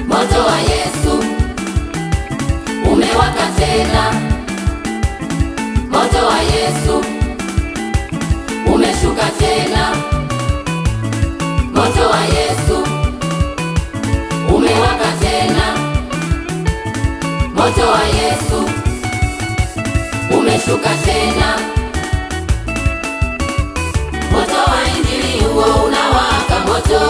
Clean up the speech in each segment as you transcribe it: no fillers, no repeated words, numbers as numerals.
Moto wa Yesu umewaka tena, moto wa Yesu umeshuka tena, moto wa Yesu umewaka tena, moto wa Yesu umeshuka tena, moto wa Injili huo unawaka moto.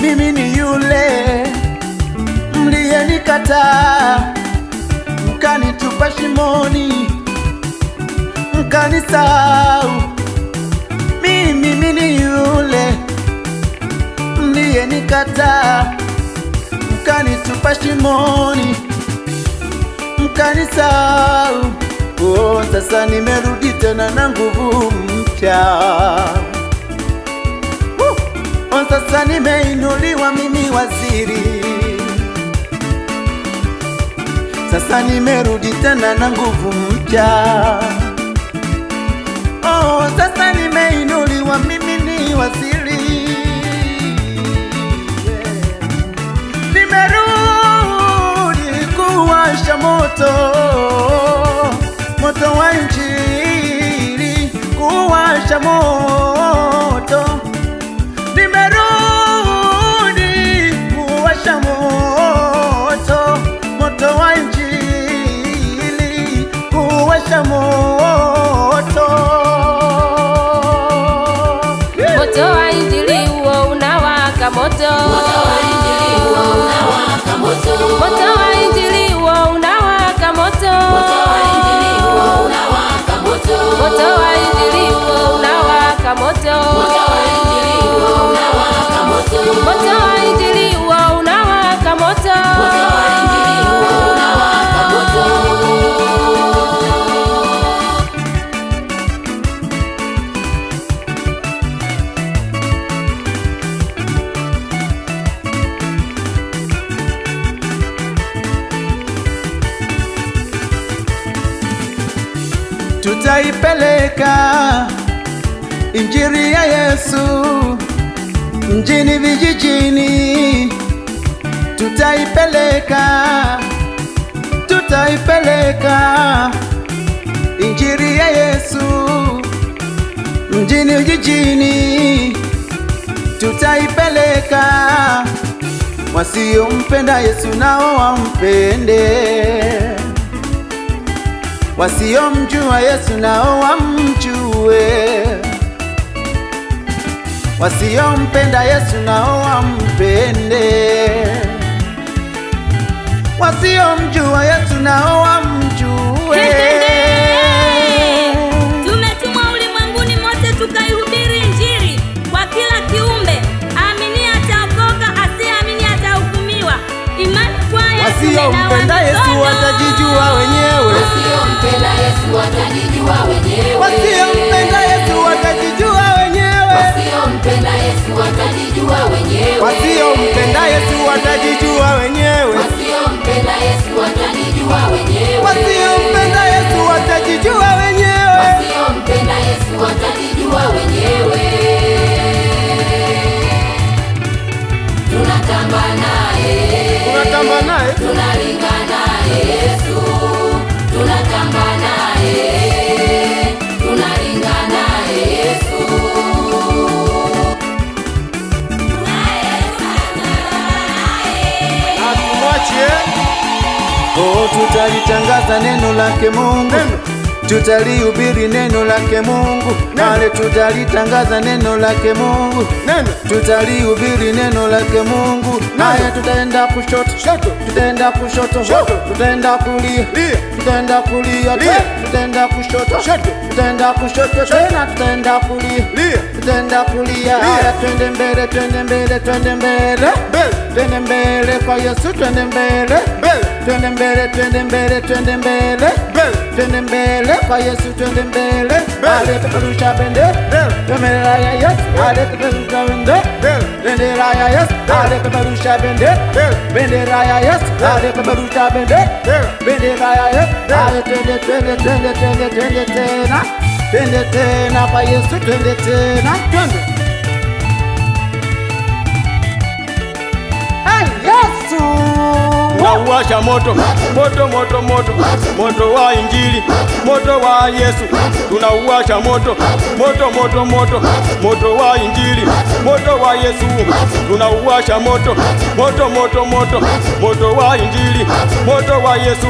Mimi ni yule mliyenikataa, mkanitupa shimoni, mkanisahau. Mimi ni yule mliyenikataa, mkanitupa shimoni, mkanisahau. Oh, sasa nimerudi tena na nguvu mpya. Sasa nimeinuliwa mimi waziri, sasa nimerudi tena na nguvu mpya. Oh, sasa nimeinuliwa mimi ni waziri, nimerudi kuwasha moto, moto wa Injili, kuwasha moto. Nimerudi kuwasha moto, moto wa Injili, kuwasha moto. Moto wa Injili huo unawaka moto, moto wa Injili huo unawaka moto, moto wa Injili huo unawaka moto, moto wa Injili huo unawaka moto, moto wa Injili huo unawaka moto, moto wa Injili huo unawaka moto, moto wa Injili huo unawaka moto, moto wa Injili huo unawaka moto. Tutaipeleka Injili ya Yesu mjini, vijijini. Tutaipeleka Injili ya Yesu mjini, vijijini. Tutaipeleka, wasiompenda Yesu nao wampende, wasiomjua Yesu nao wamjue, wasiompenda Yesu nao wampende, wasiomjua Yesu nao wamjue. Tumetumwa ulimwenguni mote tukaihubiri Injili kwa kila kiumbe. Aamini ataokoka, asiyeamini atahukumiwa. Imani kwa Yesu. Wasiompenda Yesu watajijua wenyewe, Wasiompenda Yesu watajijua wenyewe, wasiompenda Yesu watajijua wenyewe, wasiompenda Yesu watajijua wenyewe, wasiompenda Yesu watajijua wenyewe, wasiompenda Yesu watajijua wenyewe, wasiompenda Yesu watajijua wenyewe, wasiompenda Yesu watajijua wenyewe. Tunatamba naye, tunalingana Yesu, tunatamba naye, tunalingana Yesu. Oh, tutalitangaza neno lake Mungu, tutalihubiri neno lake Mungu, ale tutalitangaza neno lake Mungu, tutalihubiri neno lake Mungu. Naye tutaenda kushoto, tutaenda kushoto, tutaenda kulia, tutaenda kulia, tutaenda kushoto, tutaenda kushoto tena, tutaenda kulia, tutaenda kulia. Haya, twende mbele, twende mbele, twende mbele, twende mbele kwa Yesu, twende mbele, twende mbele, twende mbele, twende mbele, twende mbele kwa Yesu, twende mbele. Ale peperusha bendera, bendera ya Yesu, ale peperusha bendera, bendera ya Yesu, ale peperusha bendera, bendera ya Yesu, ale peperusha bendera, bendera ya Yesu. Ale twende, twende, twende, twende, twende tena, twende tena kwa Yesu, twende tena, twende. Yesu tunauwasha moto, moto, moto, moto, moto wa Injili, moto wa Yesu. Tunauwasha moto, moto, moto, moto, moto wa Injili, moto wa Yesu. Tunauwasha moto, moto, moto, moto, moto wa Injili, moto wa Yesu.